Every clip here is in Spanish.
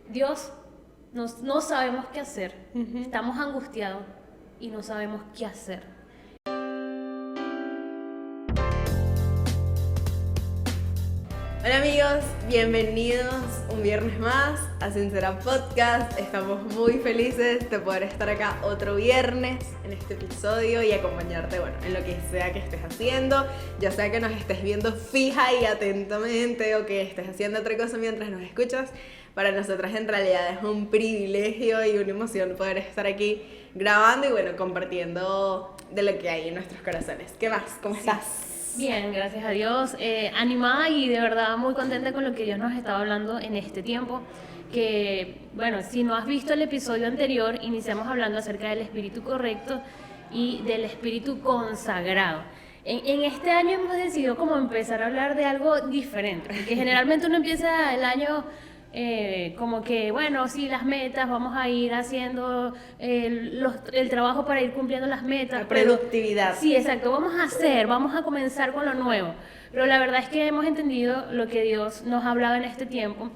Dios, no sabemos qué hacer, estamos angustiados y no sabemos qué hacer. Hola amigos, bienvenidos un viernes más a Sincera Podcast. Estamos muy felices de poder estar acá otro viernes en este episodio y acompañarte, en lo que sea que estés haciendo, ya sea que nos estés viendo fija y atentamente o que estés haciendo otra cosa mientras nos escuchas. Para nosotras en realidad es un privilegio y una emoción poder estar aquí grabando y compartiendo de lo que hay en nuestros corazones. ¿Qué más? ¿Cómo estás? Bien, gracias a Dios, animada y de verdad muy contenta con lo que Dios nos estaba hablando en este tiempo, que si no has visto el episodio anterior, iniciamos hablando acerca del espíritu correcto y del espíritu consagrado. En este año hemos decidido como empezar a hablar de algo diferente, porque generalmente uno empieza el año como que, sí, las metas, vamos a ir haciendo el trabajo para ir cumpliendo las metas. La productividad. Sí, exacto, vamos a comenzar con lo nuevo. Pero la verdad es que hemos entendido lo que Dios nos ha hablado en este tiempo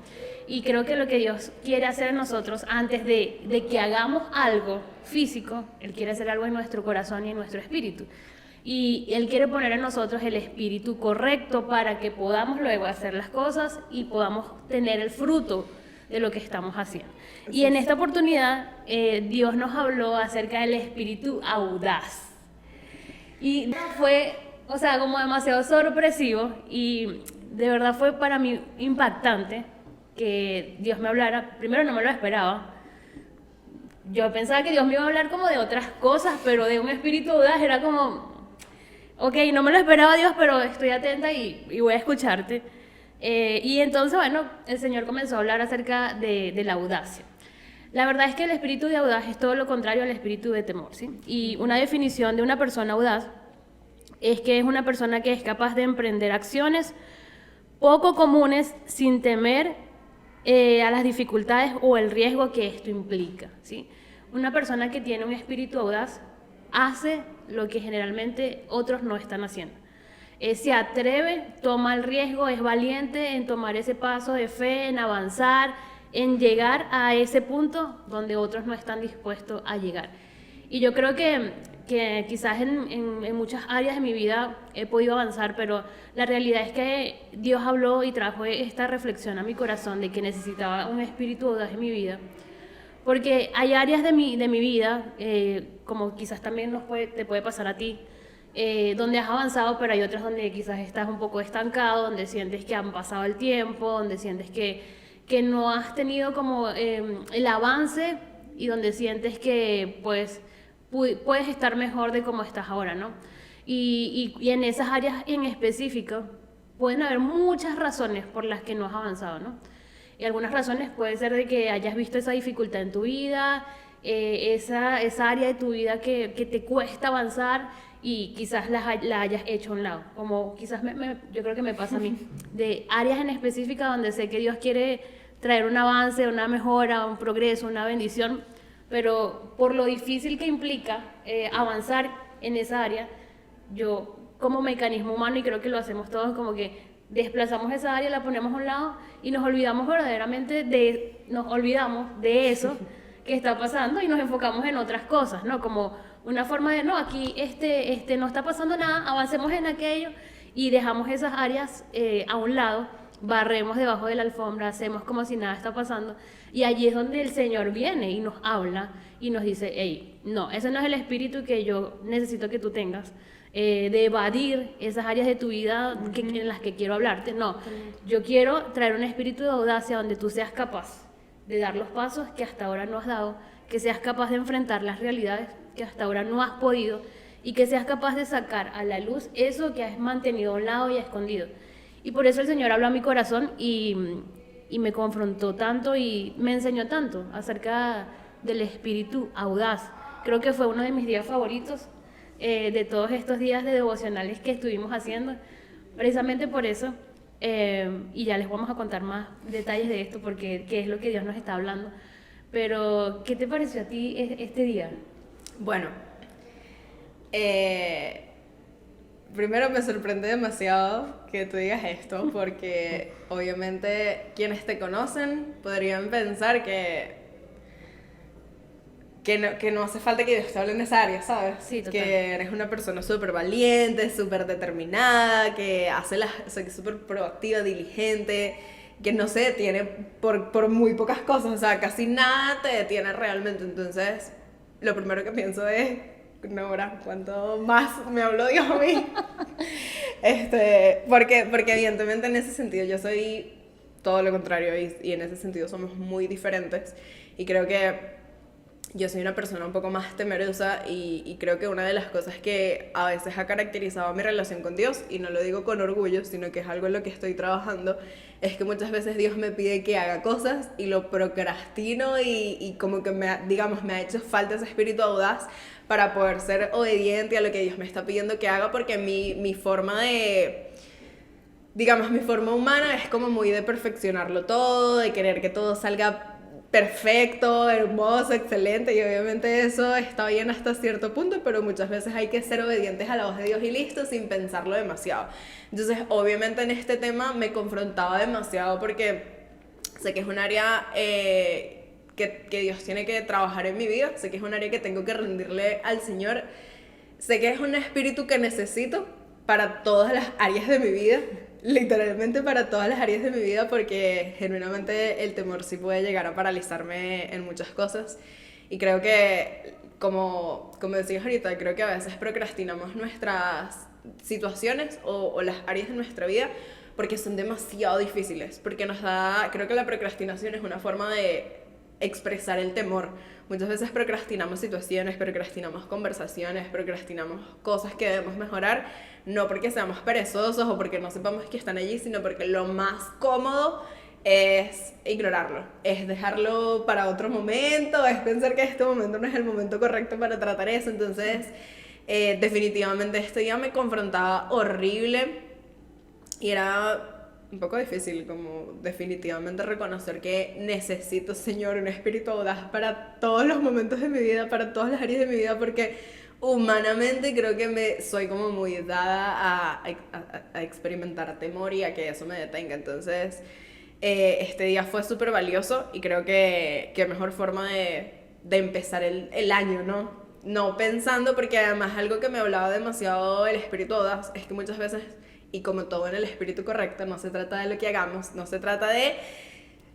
y creo que lo que Dios quiere hacer en nosotros antes de que hagamos algo físico, Él quiere hacer algo en nuestro corazón y en nuestro espíritu. Y Él quiere poner en nosotros el espíritu correcto para que podamos luego hacer las cosas y podamos tener el fruto de lo que estamos haciendo. Y en esta oportunidad Dios nos habló acerca del espíritu audaz. Y fue, como demasiado sorpresivo y de verdad fue para mí impactante que Dios me hablara. Primero no me lo esperaba. Yo pensaba que Dios me iba a hablar como de otras cosas, pero de un espíritu audaz era como... Ok, no me lo esperaba Dios, pero estoy atenta y voy a escucharte. Y entonces, el Señor comenzó a hablar acerca de la audacia. La verdad es que el espíritu de audaz es todo lo contrario al espíritu de temor, ¿sí? Y una definición de una persona audaz es que es una persona que es capaz de emprender acciones poco comunes sin temer a las dificultades o el riesgo que esto implica, ¿sí? Una persona que tiene un espíritu audaz hace lo que generalmente otros no están haciendo. Se atreve, toma el riesgo, es valiente en tomar ese paso de fe, en avanzar, en llegar a ese punto donde otros no están dispuestos a llegar. Y yo creo que quizás en muchas áreas de mi vida he podido avanzar, pero la realidad es que Dios habló y trajo esta reflexión a mi corazón de que necesitaba un espíritu audaz en mi vida. Porque hay áreas de mi vida, como quizás también te puede pasar a ti, donde has avanzado, pero hay otras donde quizás estás un poco estancado, donde sientes que han pasado el tiempo, donde sientes que no has tenido como el avance y donde sientes que puedes estar mejor de como estás ahora, ¿no? Y en esas áreas en específico pueden haber muchas razones por las que no has avanzado, ¿no? Y algunas razones puede ser de que hayas visto esa dificultad en tu vida, esa área de tu vida que te cuesta avanzar y quizás la hayas hecho a un lado. Como quizás yo creo que me pasa a mí, de áreas en específica donde sé que Dios quiere traer un avance, una mejora, un progreso, una bendición, pero por lo difícil que implica avanzar en esa área, yo como mecanismo humano, y creo que lo hacemos todos, como que desplazamos esa área, la ponemos a un lado y nos olvidamos verdaderamente de eso que está pasando y nos enfocamos en otras cosas, ¿no? Como una forma de, no, aquí no está pasando nada, avancemos en aquello y dejamos esas áreas a un lado, barremos debajo de la alfombra, hacemos como si nada está pasando y allí es donde el Señor viene y nos habla y nos dice, hey, no, ese no es el espíritu que yo necesito que tú tengas. De evadir esas áreas de tu vida en las que quiero hablarte. No, yo quiero traer un espíritu de audacia donde tú seas capaz de dar los pasos que hasta ahora no has dado, que seas capaz de enfrentar las realidades que hasta ahora no has podido y que seas capaz de sacar a la luz eso que has mantenido a un lado y escondido. Y por eso el Señor habló a mi corazón y me confrontó tanto y me enseñó tanto acerca del espíritu audaz. Creo que fue uno de mis días favoritos de todos estos días de devocionales que estuvimos haciendo, precisamente por eso, y ya les vamos a contar más detalles de esto porque qué es lo que Dios nos está hablando. Pero, ¿qué te pareció a ti este día? Bueno, primero me sorprende demasiado que tú digas esto, porque obviamente quienes te conocen podrían pensar que no hace falta que Dios te hable en esa área, ¿sabes? Sí, total. Que eres una persona súper valiente, súper determinada, que o sea, que es súper proactiva, diligente, que no se detiene por muy pocas cosas, o sea, casi nada te detiene realmente. Entonces, lo primero que pienso es, Nora, ¿cuánto más me habló Dios a mí? Porque evidentemente en ese sentido yo soy todo lo contrario y en ese sentido somos muy diferentes y creo que yo soy una persona un poco más temerosa y creo que una de las cosas que a veces ha caracterizado mi relación con Dios, y no lo digo con orgullo, sino que es algo en lo que estoy trabajando, es que muchas veces Dios me pide que haga cosas y lo procrastino y como que me ha hecho falta ese espíritu audaz para poder ser obediente a lo que Dios me está pidiendo que haga, porque mi forma mi forma humana es como muy de perfeccionarlo todo, de querer que todo salga perfecto, hermoso, excelente, y obviamente eso está bien hasta cierto punto, pero muchas veces hay que ser obedientes a la voz de Dios y listo, sin pensarlo demasiado. Entonces, obviamente en este tema me confrontaba demasiado porque sé que es un área que Dios tiene que trabajar en mi vida, sé que es un área que tengo que rendirle al Señor, sé que es un espíritu que necesito para todas las áreas de mi vida, literalmente para todas las áreas de mi vida, porque genuinamente el temor sí puede llegar a paralizarme en muchas cosas. Y creo que, como decías ahorita, creo que a veces procrastinamos nuestras situaciones o las áreas de nuestra vida porque son demasiado difíciles, porque creo que la procrastinación es una forma de expresar el temor. Muchas veces procrastinamos situaciones, procrastinamos conversaciones, procrastinamos cosas que debemos mejorar, no porque seamos perezosos o porque no sepamos que están allí, sino porque lo más cómodo es ignorarlo, es dejarlo para otro momento, es pensar que este momento no es el momento correcto para tratar eso. Entonces, definitivamente este día me confrontaba horrible y era un poco difícil, como definitivamente reconocer que necesito, Señor, un espíritu audaz para todos los momentos de mi vida, para todas las áreas de mi vida, porque humanamente creo que soy como muy dada a experimentar temor y a que eso me detenga. Entonces, este día fue súper valioso y creo que mejor forma de empezar el año, ¿no? No pensando, porque además algo que me hablaba demasiado el espíritu audaz es que muchas veces, y como todo en el espíritu correcto, no se trata de lo que hagamos, no se trata de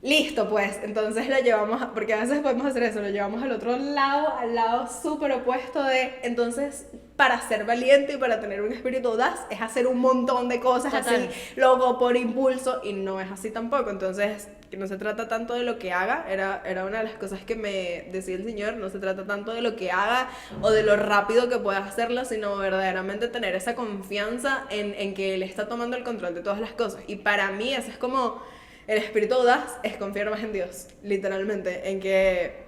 listo pues, entonces lo llevamos, porque a veces podemos hacer eso, lo llevamos al otro lado, al lado súper opuesto de, entonces para ser valiente y para tener un espíritu audaz es hacer un montón de cosas. Total. Así, luego por impulso, y no es así tampoco. Entonces, que no se trata tanto de lo que haga, era una de las cosas que me decía el Señor, no se trata tanto de lo que haga o de lo rápido que pueda hacerlo, sino verdaderamente tener esa confianza en que Él está tomando el control de todas las cosas. Y para mí eso es como, el espíritu audaz es confiar más en Dios, literalmente, en que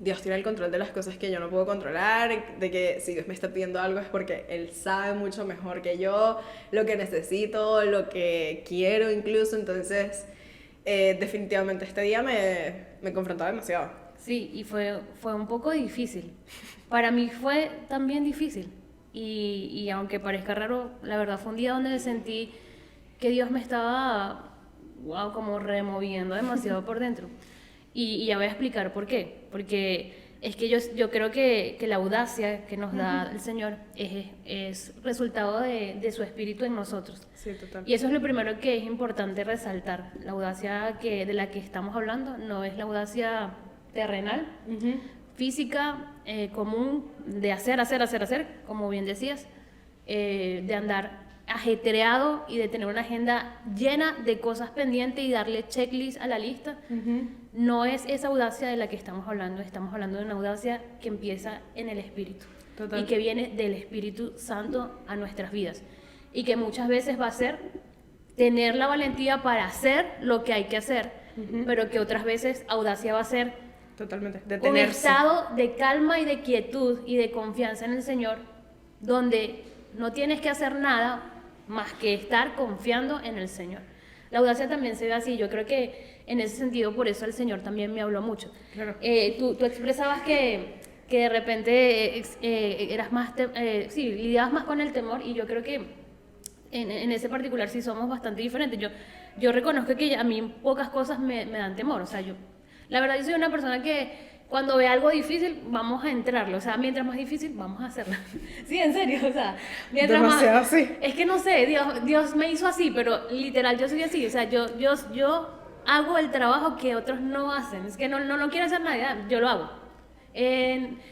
Dios tiene el control de las cosas que yo no puedo controlar, de que si Dios me está pidiendo algo es porque Él sabe mucho mejor que yo lo que necesito, lo que quiero incluso. Entonces, definitivamente este día me confrontaba demasiado. Sí, y fue un poco difícil. Para mí fue también difícil. Y aunque parezca raro, la verdad fue un día donde sentí que Dios me estaba, como removiendo demasiado por dentro. Y ya voy a explicar por qué. Porque es que yo creo que la audacia que nos da el Señor es resultado de su espíritu en nosotros. Sí, total. Y eso es lo primero que es importante resaltar. La audacia de la que estamos hablando no es la audacia terrenal, física, común, de hacer, como bien decías, de andar ajetreado y de tener una agenda llena de cosas pendientes y darle checklist a la lista. No es esa audacia de la que estamos hablando de una audacia que empieza en el Espíritu. Total. Y que viene del Espíritu Santo a nuestras vidas y que muchas veces va a ser tener la valentía para hacer lo que hay que hacer, pero que otras veces audacia va a ser totalmente un estado de calma y de quietud y de confianza en el Señor, donde no tienes que hacer nada más que estar confiando en el Señor. La audacia también se ve así. Yo creo que en ese sentido, por eso el Señor también me habló mucho. Claro. Tú expresabas que que de repente eras más, sí, lidiabas más con el temor, y yo creo que en ese particular sí somos bastante diferentes. Yo reconozco que a mí pocas cosas me dan temor, o sea, la verdad yo soy una persona que cuando ve algo difícil, vamos a entrarlo, o sea, mientras más difícil, vamos a hacerlo. Sí, en serio, o sea, mientras demasiado más... así. Es que no sé, Dios me hizo así, pero literal yo soy así, o sea, yo hago el trabajo que otros no hacen, es que no quiero hacer nada, yo lo hago.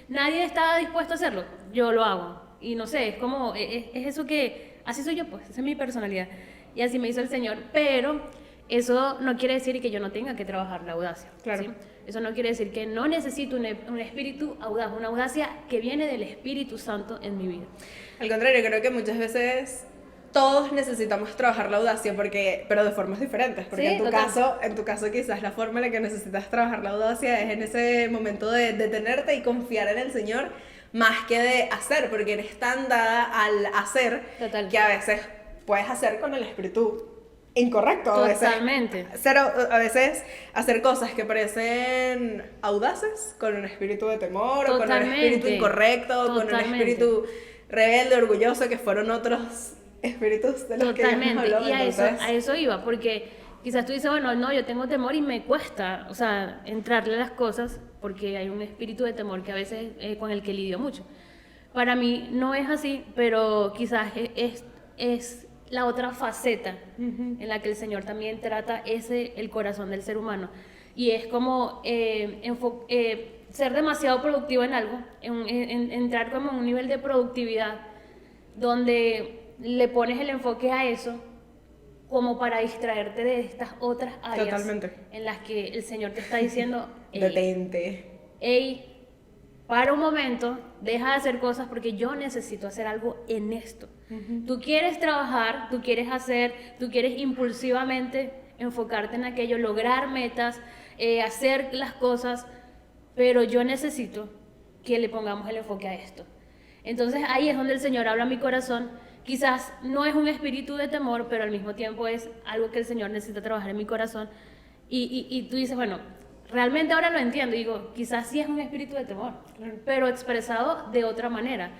Nadie está dispuesto a hacerlo, yo lo hago. Y no sé, es como, es eso que, así soy yo, pues, esa es mi personalidad. Y así me hizo el Señor, pero eso no quiere decir que yo no tenga que trabajar la audacia. Claro. ¿Sí? Eso no quiere decir que no necesito un espíritu audaz, una audacia que viene del Espíritu Santo en mi vida. Al contrario, creo que muchas veces todos necesitamos trabajar la audacia, pero de formas diferentes, porque Sí, en tu caso quizás la forma en la que necesitas trabajar la audacia es en ese momento de detenerte y confiar en el Señor más que de hacer, porque eres tan dada al hacer Total. que a veces puedes hacer con el espíritu incorrecto. Totalmente. A veces hacer cosas que parecen audaces con un espíritu de temor, o con un espíritu incorrecto, o con un espíritu rebelde, orgulloso, que fueron otros espíritus de los que hemos hablado. Y a eso iba, porque quizás tú dices, bueno, no, yo tengo temor y me cuesta, o sea, entrarle a las cosas, porque hay un espíritu de temor que a veces con el que lidio mucho. Para mí no es así, pero quizás es la otra faceta en la que el Señor también trata el corazón del ser humano, y es como ser demasiado productivo en algo, entrar como en un nivel de productividad donde le pones el enfoque a eso como para distraerte de estas otras áreas. Totalmente. En las que el Señor te está diciendo, detente. Ey, para un momento, deja de hacer cosas porque yo necesito hacer algo en esto. Tú quieres trabajar, tú quieres impulsivamente enfocarte en aquello, lograr metas, hacer las cosas, pero yo necesito que le pongamos el enfoque a esto. Entonces ahí es donde el Señor habla a mi corazón. Quizás no es un espíritu de temor, pero al mismo tiempo es algo que el Señor necesita trabajar en mi corazón. Y tú dices, bueno, realmente ahora lo entiendo. Y digo, quizás sí es un espíritu de temor, pero expresado de otra manera.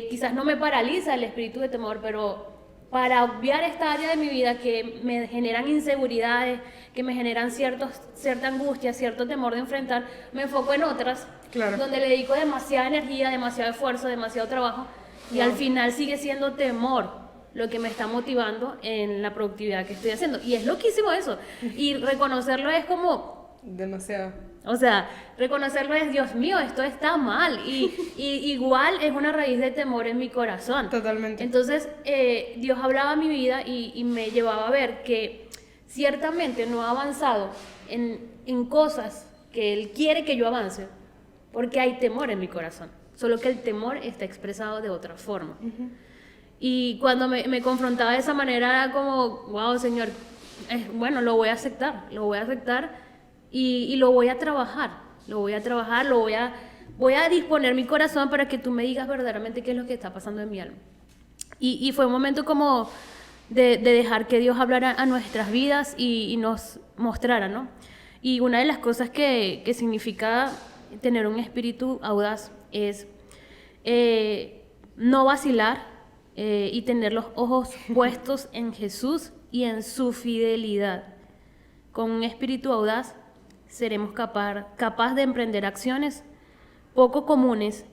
Quizás no me paraliza el espíritu de temor, pero para obviar esta área de mi vida que me generan inseguridades, que me generan cierta angustia, cierto temor de enfrentar, me enfoco en otras, donde le dedico demasiada energía, demasiado esfuerzo, demasiado trabajo, y al final sigue siendo temor lo que me está motivando en la productividad que estoy haciendo. Y es loquísimo eso. Y reconocerlo es como... demasiado. O sea, reconocerlo es, Dios mío, esto está mal. Y igual es una raíz de temor en mi corazón. Totalmente. Entonces, Dios hablaba a mi vida y me llevaba a ver que ciertamente no he avanzado en cosas que Él quiere que yo avance, porque hay temor en mi corazón. Solo que el temor está expresado de otra forma. Y cuando me confrontaba de esa manera, era como, wow, Señor, bueno, lo voy a aceptar y lo voy a trabajar, voy a disponer mi corazón para que tú me digas verdaderamente qué es lo que está pasando en mi alma. Y fue un momento como de dejar que Dios hablara a nuestras vidas y nos mostrara, ¿no? Y una de las cosas que significa tener un espíritu audaz es no vacilar y tener los ojos puestos en Jesús y en su fidelidad. Con un espíritu audaz seremos capaz de emprender acciones poco comunes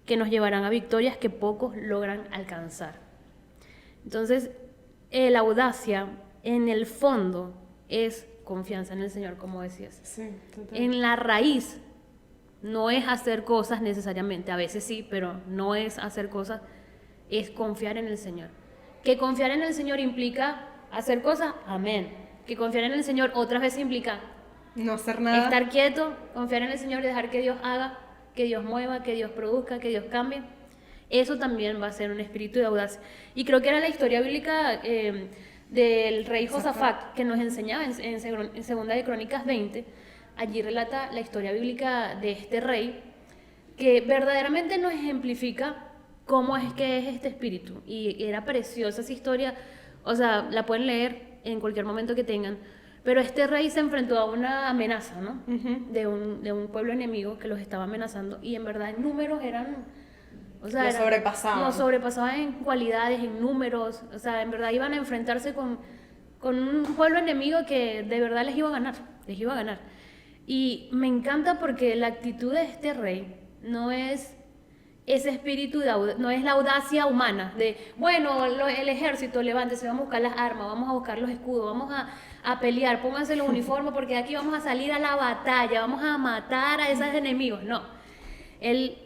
que nos llevarán a victorias que pocos logran alcanzar. Entonces, la audacia en el fondo es confianza en el Señor, como decías. Sí, total. En la raíz no es hacer cosas necesariamente, a veces sí, pero no es hacer cosas, es confiar en el Señor. Que confiar en el Señor implica hacer cosas, amén. Que confiar en el Señor otras veces implica no hacer nada, estar quieto, confiar en el Señor y dejar que Dios haga, que Dios mueva, que Dios produzca, que Dios cambie. Eso también va a ser un espíritu de audacia. Y creo que era la historia bíblica del rey Josafat que nos enseñaba en Segunda de Crónicas 20. Allí relata la historia bíblica de este rey que verdaderamente nos ejemplifica cómo es que es este espíritu. Y era preciosa esa historia, o sea, la pueden leer en cualquier momento que tengan. Pero este rey se enfrentó a una amenaza, ¿no? Ujú. De un pueblo enemigo que los estaba amenazando y en verdad en números eran... O sea, Los sobrepasaban. Los sobrepasaban en cualidades, en números, o sea, en verdad iban a enfrentarse con un pueblo enemigo que de verdad les iba a ganar, les iba a ganar. Y me encanta porque la actitud de este rey no es ese espíritu no es la audacia humana de, bueno, el ejército, levántese, vamos a buscar las armas, vamos a buscar los escudos, vamos a pelear, pónganse los uniformes porque aquí vamos a salir a la batalla, vamos a matar a esos enemigos. No, él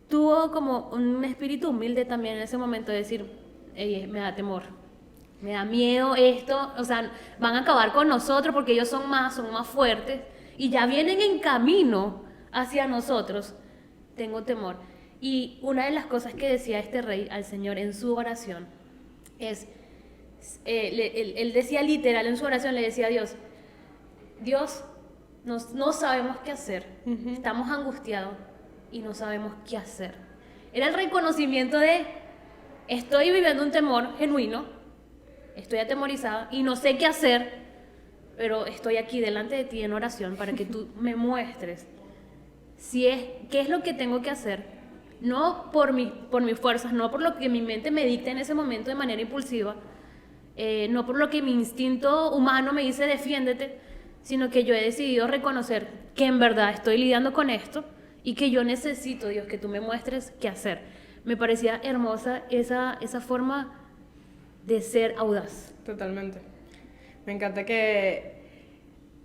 tuvo como un espíritu humilde también en ese momento de decir, "Ey, me da temor, me da miedo esto, o sea, van a acabar con nosotros porque ellos son más fuertes y ya vienen en camino hacia nosotros, tengo temor". Y una de las cosas que decía este rey al Señor en su oración es, él decía literal en su oración, le decía a Dios, Dios, no sabemos qué hacer, estamos angustiados y no sabemos qué hacer. Era el reconocimiento de, estoy viviendo un temor genuino, estoy atemorizada y no sé qué hacer, pero estoy aquí delante de ti en oración para que tú me muestres qué es lo que tengo que hacer. No por mis fuerzas, no por lo que mi mente me dicta en ese momento de manera impulsiva, no por lo que mi instinto humano me dice defiéndete, sino que yo he decidido reconocer que en verdad estoy lidiando con esto y que yo necesito, Dios, que tú me muestres qué hacer. Me parecía hermosa esa forma de ser audaz. Totalmente. Me encanta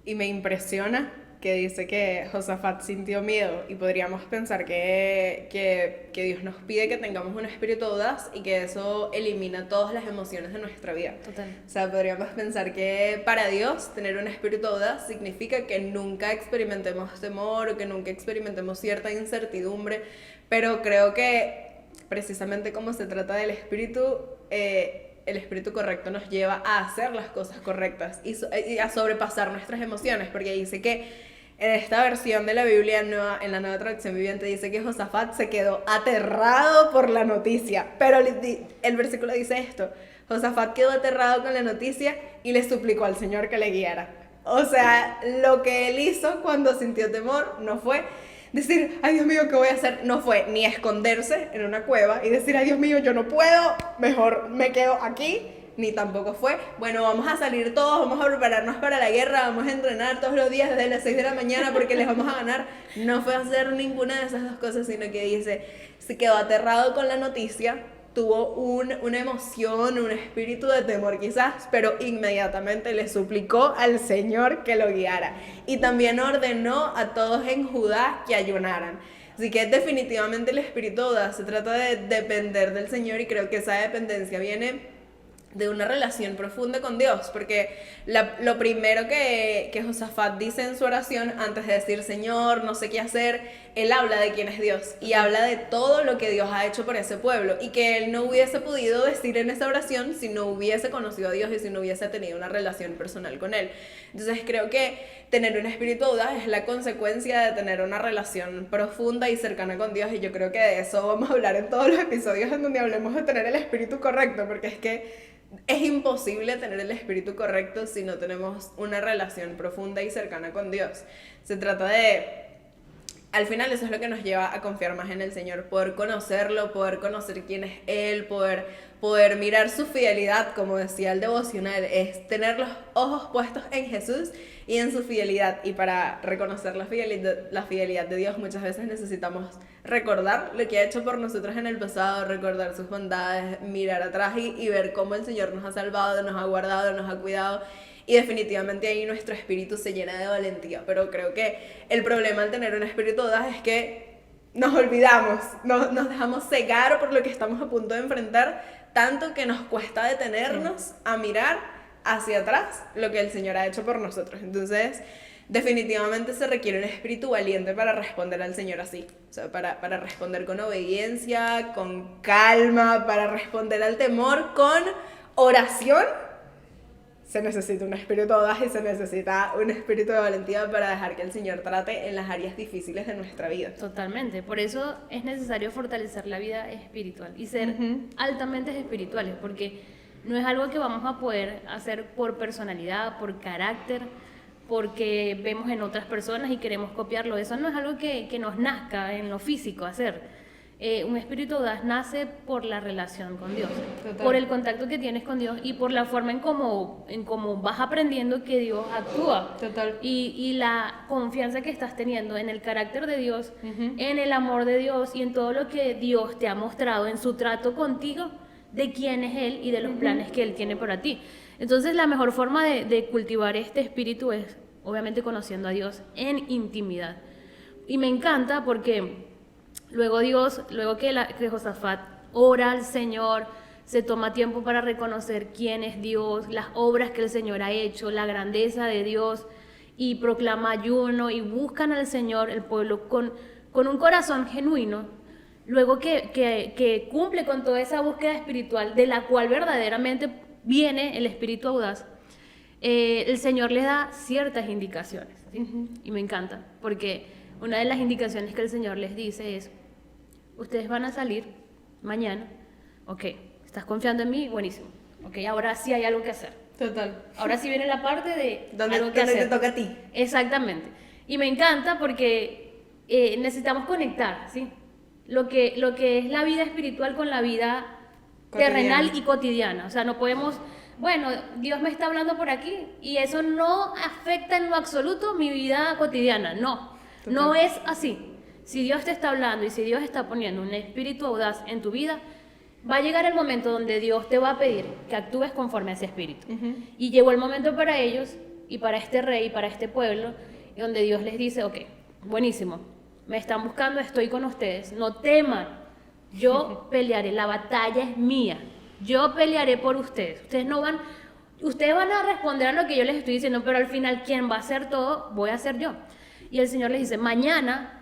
y me impresiona que dice que Josafat sintió miedo y podríamos pensar que Dios nos pide que tengamos un espíritu audaz y que eso elimina todas las emociones de nuestra vida. Total. O sea, podríamos pensar que para Dios tener un espíritu audaz significa que nunca experimentemos temor o que nunca experimentemos cierta incertidumbre, pero creo que precisamente como se trata del espíritu, el espíritu correcto nos lleva a hacer las cosas correctas y a sobrepasar nuestras emociones, porque dice que en esta versión de la Biblia, en la Nueva Traducción Viviente, dice que Josafat se quedó aterrado por la noticia, pero el versículo dice esto, Josafat quedó aterrado con la noticia y le suplicó al Señor que le guiara. O sea, lo que él hizo cuando sintió temor no fue decir, ay Dios mío, ¿qué voy a hacer? No fue ni esconderse en una cueva y decir, ay Dios mío, yo no puedo, mejor me quedo aquí, ni tampoco fue, bueno, vamos a salir todos, vamos a prepararnos para la guerra, vamos a entrenar todos los días desde las 6 de la mañana porque les vamos a ganar. No fue hacer ninguna de esas dos cosas, sino que dice, se quedó aterrado con la noticia, tuvo una emoción, un espíritu de temor quizás, pero inmediatamente le suplicó al Señor que lo guiara. Y también ordenó a todos en Judá que ayunaran. Así que definitivamente el espíritu audaz se trata de depender del Señor y creo que esa dependencia viene de una relación profunda con Dios, porque lo primero que Josafat dice en su oración, antes de decir Señor, no sé qué hacer, él habla de quién es Dios y habla de todo lo que Dios ha hecho por ese pueblo y que él no hubiese podido decir en esa oración si no hubiese conocido a Dios y si no hubiese tenido una relación personal con él. Entonces creo que tener un espíritu audaz es la consecuencia de tener una relación profunda y cercana con Dios, y yo creo que de eso vamos a hablar en todos los episodios en donde hablemos de tener el espíritu correcto, porque es que es imposible tener el espíritu correcto si no tenemos una relación profunda y cercana con Dios. Se trata al final eso es lo que nos lleva a confiar más en el Señor, poder conocerlo, poder conocer quién es Él, poder mirar su fidelidad, como decía el devocional, es tener los ojos puestos en Jesús y en su fidelidad. Y para reconocer la fidelidad de Dios muchas veces necesitamos recordar lo que ha hecho por nosotros en el pasado, recordar sus bondades, mirar atrás y ver cómo el Señor nos ha salvado, nos ha guardado, nos ha cuidado. Y definitivamente ahí nuestro espíritu se llena de valentía. Pero creo que el problema al tener un espíritu audaz es que nos olvidamos, nos dejamos cegar por lo que estamos a punto de enfrentar, tanto que nos cuesta detenernos a mirar hacia atrás lo que el Señor ha hecho por nosotros. Entonces, definitivamente se requiere un espíritu valiente para responder al Señor así. O sea, para responder con obediencia, con calma, para responder al temor con oración. Se necesita un espíritu audaz y se necesita un espíritu de valentía para dejar que el Señor trate en las áreas difíciles de nuestra vida. Totalmente, por eso es necesario fortalecer la vida espiritual y ser altamente espirituales, porque No es algo que vamos a poder hacer por personalidad, por carácter, porque vemos en otras personas y queremos copiarlo. Eso no es algo que nos nazca en lo físico hacer. Un espíritu audaz nace por la relación con Dios, Total. por el contacto que tienes con Dios y por la forma en cómo vas aprendiendo que Dios actúa. Total. Y la confianza que estás teniendo en el carácter de Dios, Ujú. en el amor de Dios y en todo lo que Dios te ha mostrado en su trato contigo, de quién es Él y de los planes que Él tiene para ti. Entonces la mejor forma de cultivar este espíritu es obviamente conociendo a Dios en intimidad. Y me encanta porque luego que Josafat ora al Señor, se toma tiempo para reconocer quién es Dios, las obras que el Señor ha hecho, la grandeza de Dios, y proclama ayuno y buscan al Señor, el pueblo, con un corazón genuino. Luego que cumple con toda esa búsqueda espiritual de la cual verdaderamente viene el espíritu audaz, el Señor les da ciertas indicaciones, ¿sí? Y me encanta, porque una de las indicaciones que el Señor les dice es: ustedes van a salir mañana, ok, ¿estás confiando en mí? Buenísimo, ok, ahora sí hay algo que hacer. Total. Ahora sí viene la parte de ¿Dónde algo que te hacer. toca a ti? Exactamente. Y me encanta porque necesitamos conectar, ¿sí? Lo que es la vida espiritual con la vida terrenal y cotidiana. O sea, no podemos, bueno, Dios me está hablando por aquí y eso no afecta en lo absoluto mi vida cotidiana. No, no es así. Si Dios te está hablando y si Dios está poniendo un espíritu audaz en tu vida, va a llegar el momento donde Dios te va a pedir que actúes conforme a ese espíritu. Y llegó el momento para ellos y para este rey y para este pueblo, donde Dios les dice: ok, buenísimo, me están buscando, estoy con ustedes, no teman, yo pelearé, la batalla es mía, yo pelearé por ustedes. Ustedes van a responder a lo que yo les estoy diciendo, pero al final quien va a hacer todo, voy a ser yo. Y el Señor les dice: mañana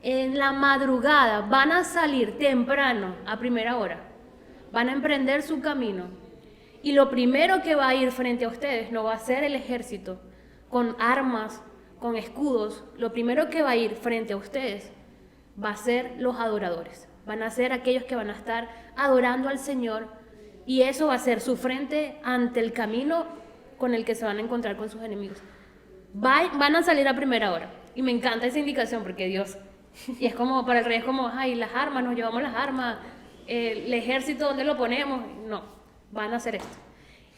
en la madrugada van a salir temprano, a primera hora, van a emprender su camino, y lo primero que va a ir frente a ustedes no va a ser el ejército con armas, con escudos. Lo primero que va a ir frente a ustedes va a ser los adoradores, van a ser aquellos que van a estar adorando al Señor, y eso va a ser su frente ante el camino con el que se van a encontrar con sus enemigos. Van a salir a primera hora, y me encanta esa indicación porque Dios... Y es como, para el rey es como: ay, las armas, nos llevamos las armas, el ejército, ¿dónde lo ponemos? No, van a hacer esto.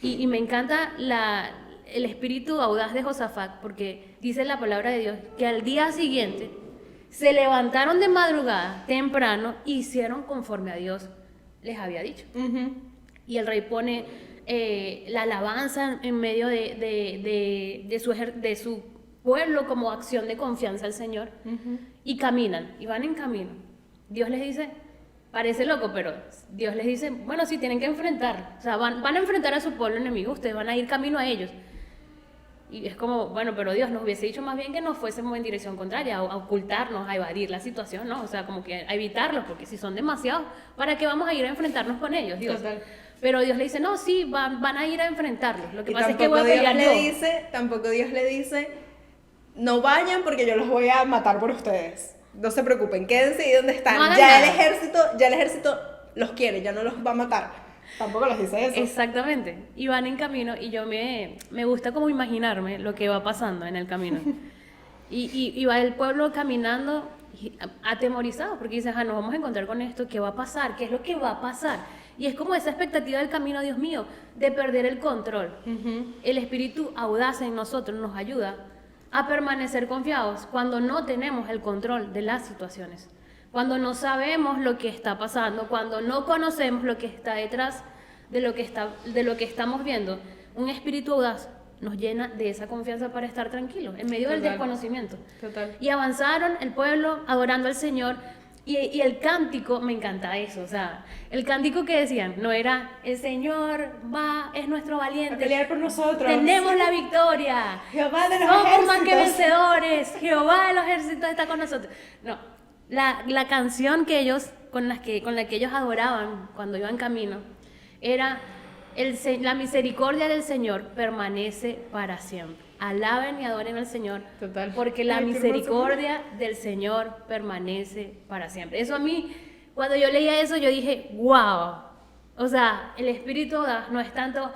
Y me encanta el espíritu audaz de Josafat, porque dice la palabra de Dios que al día siguiente se levantaron de madrugada, temprano, e hicieron conforme a Dios les había dicho. Y el rey pone la alabanza en medio de su pueblo como acción de confianza al Señor, y caminan, y van en camino. Dios les dice, parece loco, pero Dios les dice: bueno, sí, tienen que enfrentar, o sea, van a enfrentar a su pueblo enemigo, ustedes van a ir camino a ellos. Y es como, bueno, pero Dios nos hubiese dicho más bien que nos fuésemos en dirección contraria, a ocultarnos, a evadir la situación, ¿no? O sea, como que a evitarlos, porque si son demasiados, ¿para qué vamos a ir a enfrentarnos con ellos, Dios? Total. Pero Dios le dice: no, sí, van a ir a enfrentarlos. Lo que Y pasa es que voy a pelear tampoco Dios le dice: no vayan porque yo los voy a matar por ustedes. No se preocupen, quédense ahí donde están. No ya hagan el ejército los quiere, ya no los va a matar. Tampoco les dice eso. Exactamente. Y van en camino, y yo me gusta como imaginarme lo que va pasando en el camino. Y va el pueblo caminando atemorizado, porque dices: nos vamos a encontrar con esto, ¿qué va a pasar? ¿Qué es lo que va a pasar? Y es como esa expectativa del camino, Dios mío, de perder el control. El espíritu audaz en nosotros nos ayuda a permanecer confiados cuando no tenemos el control de las situaciones, cuando no sabemos lo que está pasando, cuando no conocemos lo que está detrás de lo que estamos viendo. Un espíritu audaz nos llena de esa confianza para estar tranquilos en medio del desconocimiento. Total. Y avanzaron el pueblo adorando al Señor. Y el cántico, me encanta eso, o sea, el cántico que decían no era: el Señor es nuestro valiente, A pelear por nosotros, tenemos la victoria, Jehová de los somos ejércitos, más que vencedores, Jehová de los ejércitos está con nosotros. No, la canción con la que ellos adoraban cuando iban camino era: la misericordia del Señor permanece para siempre. Alaben y adoren al Señor. Total. Porque la Ay, qué misericordia del Señor permanece para siempre. Eso a mí, cuando yo leía eso, yo dije: wow, O sea, el espíritu audaz no es tanto,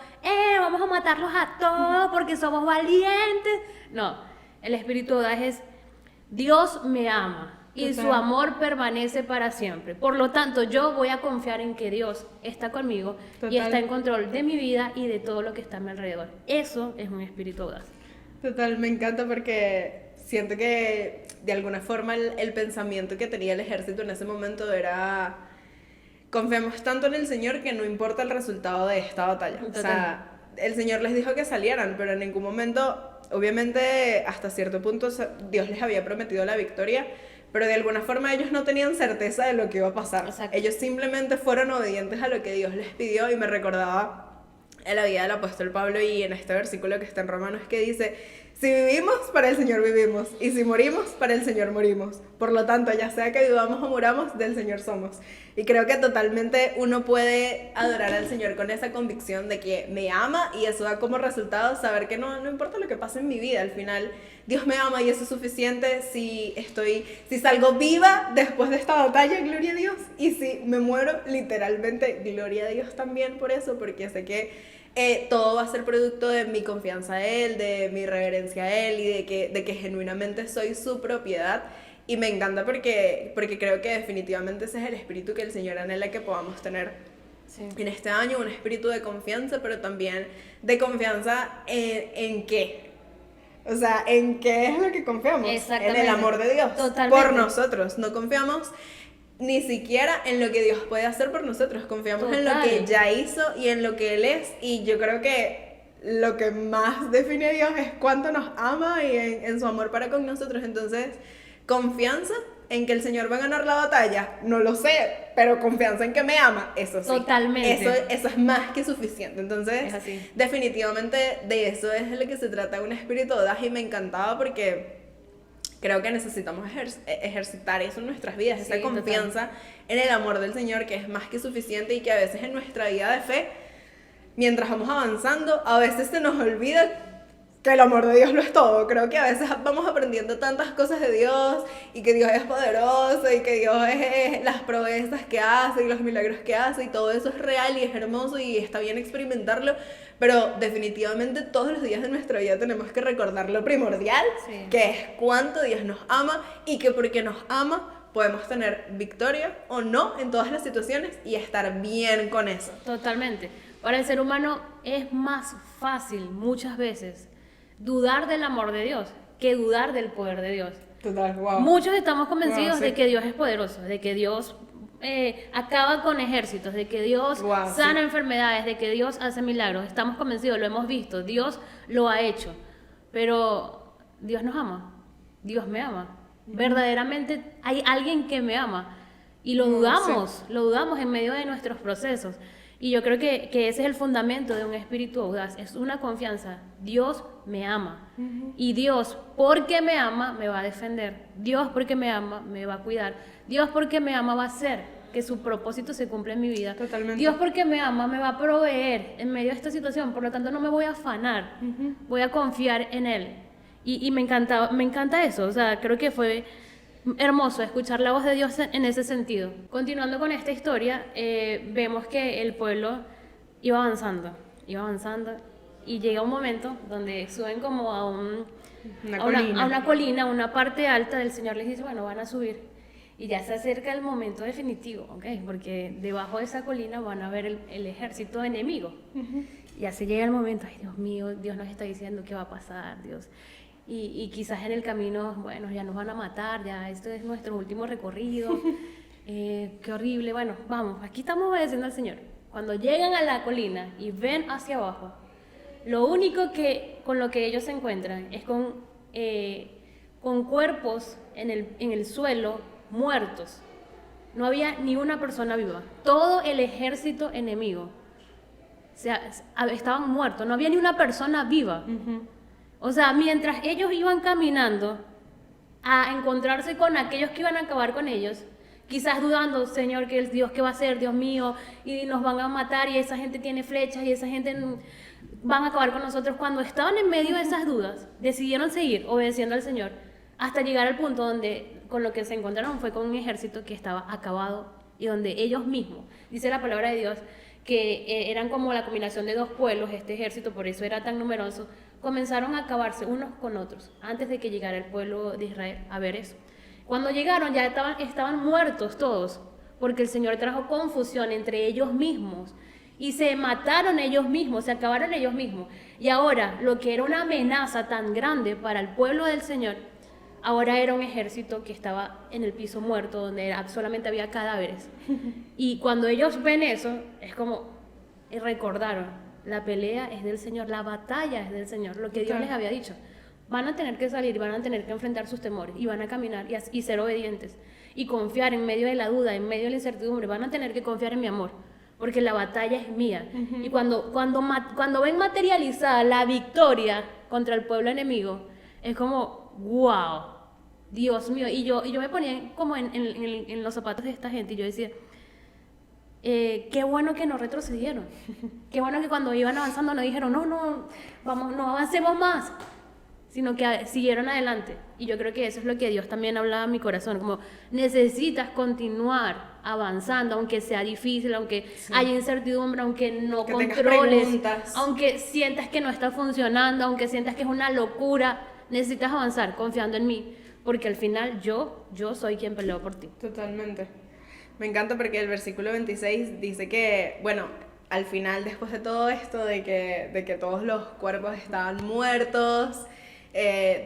vamos a matarlos a todos porque somos valientes. No, el espíritu audaz es, Dios me ama y su amor permanece para siempre. Por lo tanto, yo voy a confiar en que Dios está conmigo y está en control de mi vida y de todo lo que está a mi alrededor. Eso es un espíritu audaz. Total, me encanta porque siento que de alguna forma el pensamiento que tenía el ejército en ese momento era: confiamos tanto en el Señor que no importa el resultado de esta batalla. Total. O sea, el Señor les dijo que salieran, pero en ningún momento, obviamente hasta cierto punto Dios les había prometido la victoria, pero de alguna forma ellos no tenían certeza de lo que iba a pasar. Exacto. Ellos simplemente fueron obedientes a lo que Dios les pidió, y me recordaba en la vida del apóstol Pablo y en este versículo que está en Romanos, que dice: si vivimos, para el Señor vivimos, y si morimos, para el Señor morimos. Por lo tanto, ya sea que vivamos o muramos, del Señor somos. Y creo que totalmente uno puede adorar al Señor con esa convicción de que me ama, y eso da como resultado saber que no importa lo que pase en mi vida, al final Dios me ama y eso es suficiente. Si salgo viva después de esta batalla, gloria a Dios, y si me muero, literalmente, gloria a Dios también por eso, porque sé que todo va a ser producto de mi confianza a Él, de mi reverencia a Él, y de que genuinamente soy su propiedad. Y me encanta porque creo que definitivamente ese es el espíritu que el Señor anhela que podamos tener en este año, un espíritu de confianza, pero también de confianza en qué. O sea, ¿en qué es lo que confiamos? En el amor de Dios. Totalmente. Por nosotros. No confiamos ni siquiera en lo que Dios puede hacer por nosotros. Confiamos en lo que ya hizo y en lo que Él es. Y yo creo que lo que más define a Dios es cuánto nos ama y en su amor para con nosotros. Entonces, confianza en que el Señor va a ganar la batalla, no lo sé, pero confianza en que me ama, eso sí. Totalmente. Eso es más que suficiente. Entonces, definitivamente de eso es de lo que se trata un espíritu audaz, y me encantaba porque creo que necesitamos ejercitar eso en nuestras vidas, esa confianza en el amor del Señor, que es más que suficiente, y que a veces en nuestra vida de fe, mientras vamos avanzando, a veces se nos olvida que el amor de Dios lo es todo. Creo que a veces vamos aprendiendo tantas cosas de Dios, y que Dios es poderoso, y que Dios es las proezas que hace y los milagros que hace, y todo eso es real y es hermoso y está bien experimentarlo, pero definitivamente todos los días de nuestra vida tenemos que recordar lo primordial, que es cuánto Dios nos ama, y que porque nos ama podemos tener victoria o no en todas las situaciones y estar bien con eso. Totalmente. Para el ser humano es más fácil muchas veces dudar del amor de Dios que dudar del poder de Dios. Total, wow. Muchos estamos convencidos de que Dios es poderoso, de que Dios acaba con ejércitos, de que Dios sana enfermedades, de que Dios hace milagros. Estamos convencidos, lo hemos visto, Dios lo ha hecho. Pero Dios nos ama, Dios me ama. Verdaderamente hay alguien que me ama, y lo dudamos en medio de nuestros procesos. Y yo creo que ese es el fundamento de un espíritu audaz, es una confianza. Dios me ama, y Dios, porque me ama, me va a defender. Dios, porque me ama, me va a cuidar. Dios, porque me ama, va a hacer que su propósito se cumpla en mi vida. Totalmente. Dios, porque me ama, me va a proveer en medio de esta situación. Por lo tanto, no me voy a afanar, voy a confiar en Él. Y me encanta eso. O sea, creo que fue hermoso escuchar la voz de Dios en ese sentido. Continuando con esta historia, vemos que el pueblo iba avanzando, y llega un momento donde suben como a una colina, a una parte alta. Del Señor les dice, bueno, van a subir, y ya se acerca el momento definitivo, ¿okay? Porque debajo de esa colina van a ver el ejército enemigo. Ya se llega el momento, ay Dios mío, Dios nos está diciendo qué va a pasar, Dios. Y quizás en el camino, bueno, ya nos van a matar, ya esto es nuestro último recorrido, qué horrible. Bueno, vamos, aquí estamos obedeciendo al Señor. Cuando llegan a la colina y ven hacia abajo, lo único con lo que ellos se encuentran es con cuerpos en el suelo muertos. No había ni una persona viva. Todo el ejército enemigo, o sea, estaban muertos, no había ni una persona viva. O sea, mientras ellos iban caminando a encontrarse con aquellos que iban a acabar con ellos, quizás dudando, Señor, ¿qué es Dios? ¿Qué va a hacer, Dios mío? Y nos van a matar, y esa gente tiene flechas, y esa gente van a acabar con nosotros. Cuando estaban en medio de esas dudas, decidieron seguir obedeciendo al Señor, hasta llegar al punto donde con lo que se encontraron fue con un ejército que estaba acabado, y donde ellos mismos, dice la palabra de Dios, que eran como la combinación de dos pueblos, este ejército, por eso era tan numeroso, comenzaron a acabarse unos con otros, antes de que llegara el pueblo de Israel a ver eso. Cuando llegaron ya estaban muertos todos, porque el Señor trajo confusión entre ellos mismos, y se mataron ellos mismos, se acabaron ellos mismos. Y ahora, lo que era una amenaza tan grande para el pueblo del Señor, ahora era un ejército que estaba en el piso muerto, donde solamente había cadáveres. Y cuando ellos ven eso, es como, recordaron, la pelea es del Señor, la batalla es del Señor, lo que Dios les había dicho. Van a tener que salir, van a tener que enfrentar sus temores, y van a caminar y ser obedientes, y confiar en medio de la duda, en medio de la incertidumbre, van a tener que confiar en mi amor, porque la batalla es mía. Y cuando ven materializada la victoria contra el pueblo enemigo, es como, wow, Dios mío. Y yo me ponía como en los zapatos de esta gente, y yo decía, qué bueno que no retrocedieron, qué bueno que cuando iban avanzando no dijeron, no avancemos más, sino que siguieron adelante. Y yo creo que eso es lo que Dios también hablaba en mi corazón, como necesitas continuar avanzando, aunque sea difícil, aunque haya incertidumbre, aunque no controles, aunque sientas que no está funcionando, aunque sientas que es una locura, necesitas avanzar confiando en mí, porque al final yo soy quien peleo por ti. Totalmente. Me encanta porque el versículo 26 dice que, bueno, al final, después de todo esto, de que todos los cuerpos estaban muertos,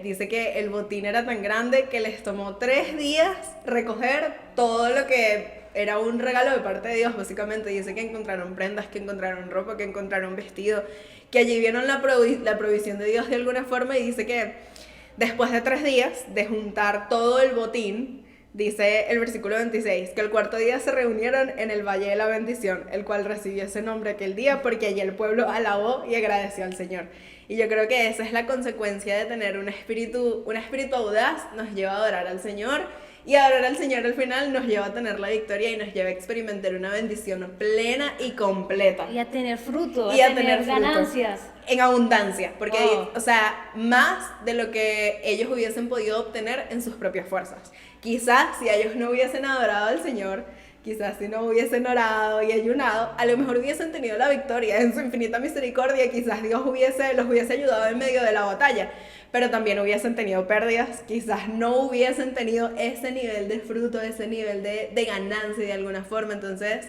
dice que el botín era tan grande que les tomó 3 días recoger todo lo que era un regalo de parte de Dios, básicamente. Dice que encontraron prendas, que encontraron ropa, que encontraron vestido, que allí vieron la provisión de Dios de alguna forma. Y dice que después de 3 días de juntar todo el botín, dice el versículo 26, que el 4.º día se reunieron en el Valle de la Bendición, el cual recibió ese nombre aquel día porque allí el pueblo alabó y agradeció al Señor. Y yo creo que esa es la consecuencia de tener un espíritu audaz, nos lleva a adorar al Señor, y adorar al Señor al final nos lleva a tener la victoria y nos lleva a experimentar una bendición plena y completa. Y a tener fruto, y a tener ganancias. En abundancia, porque o sea, más de lo que ellos hubiesen podido obtener en sus propias fuerzas. Quizás si ellos no hubiesen adorado al Señor, quizás si no hubiesen orado y ayunado, a lo mejor hubiesen tenido la victoria en su infinita misericordia, quizás Dios los hubiese ayudado en medio de la batalla, pero también hubiesen tenido pérdidas, quizás no hubiesen tenido ese nivel de fruto, ese nivel de ganancia de alguna forma. Entonces,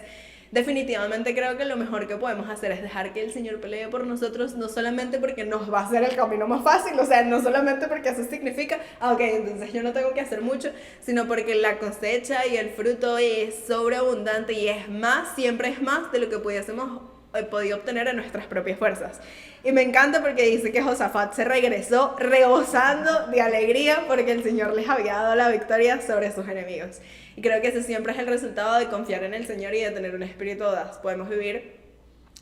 definitivamente creo que lo mejor que podemos hacer es dejar que el Señor pelee por nosotros, no solamente porque nos va a hacer el camino más fácil, o sea, no solamente porque eso significa, ok, entonces yo no tengo que hacer mucho, sino porque la cosecha y el fruto es sobreabundante y es más, siempre es más de lo que pudiésemos podido obtener en nuestras propias fuerzas. Y me encanta porque dice que Josafat se regresó rebosando de alegría porque el Señor les había dado la victoria sobre sus enemigos. Y creo que ese siempre es el resultado de confiar en el Señor y de tener un espíritu audaz. Podemos vivir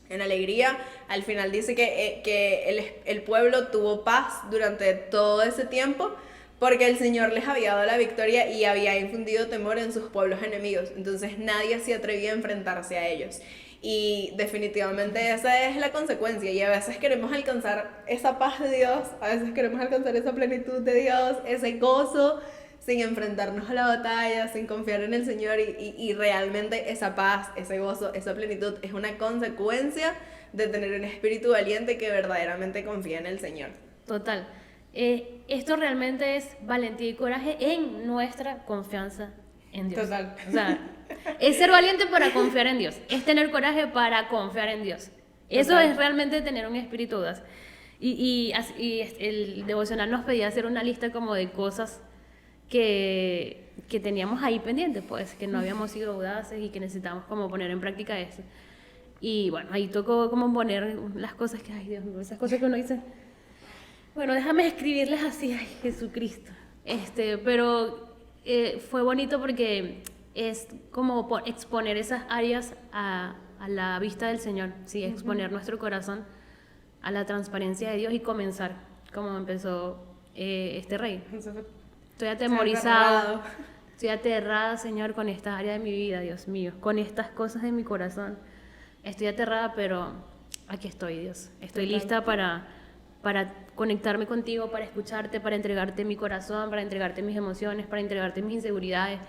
en alegría. Al final dice que el pueblo tuvo paz durante todo ese tiempo porque el Señor les había dado la victoria y había infundido temor en sus pueblos enemigos. Entonces nadie se atrevía a enfrentarse a ellos. Y definitivamente esa es la consecuencia. Y a veces queremos alcanzar esa paz de Dios, a veces queremos alcanzar esa plenitud de Dios, ese gozo, sin enfrentarnos a la batalla, sin confiar en el Señor. Y realmente esa paz, ese gozo, esa plenitud es una consecuencia de tener un espíritu valiente que verdaderamente confía en el Señor. Total. Esto realmente es valentía y coraje en nuestra confianza en Dios. Total. O sea, es ser valiente para confiar en Dios, es tener coraje para confiar en Dios. Eso es realmente tener un espíritu audaz. Y el devocional nos pedía hacer una lista como de cosas que teníamos ahí pendientes, pues, que no habíamos sido audaces y que necesitábamos como poner en práctica eso. Y bueno, ahí tocó como poner las cosas que, ay Dios mío, esas cosas que uno dice, bueno, déjame escribirles así, ay Jesucristo. Pero fue bonito porque es como exponer esas áreas a la vista del Señor, sí, exponer nuestro corazón a la transparencia de Dios y comenzar como empezó este rey. Estoy atemorizado, estoy aterrada, Señor, con esta área de mi vida, Dios mío, con estas cosas de mi corazón. Estoy aterrada, pero aquí estoy, Dios. Estoy lista para conectarme contigo, para escucharte, para entregarte mi corazón, para entregarte mis emociones, para entregarte mis inseguridades,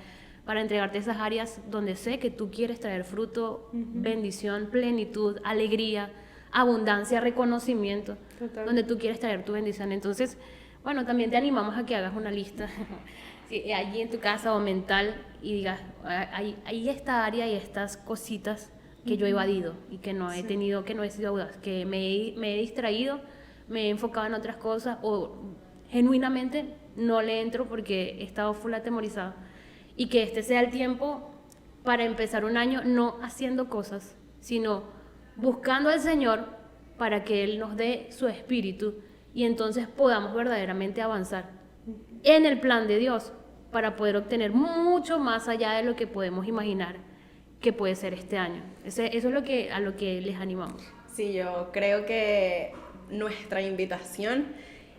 para entregarte esas áreas donde sé que tú quieres traer fruto, bendición, plenitud, alegría, abundancia, reconocimiento, Total. donde tú quieres traer tu bendición. Entonces, bueno, también te animamos a que hagas una lista allí en tu casa o mental y digas, hay esta área y estas cositas que yo he evadido y que no he tenido, que no he sido audaz, que me he distraído, me he enfocado en otras cosas o genuinamente no le entro porque he estado full atemorizada. Y que este sea el tiempo para empezar un año no haciendo cosas, sino buscando al Señor para que Él nos dé su espíritu y entonces podamos verdaderamente avanzar en el plan de Dios para poder obtener mucho más allá de lo que podemos imaginar que puede ser este año. Eso es a lo que les animamos. Sí, yo creo que nuestra invitación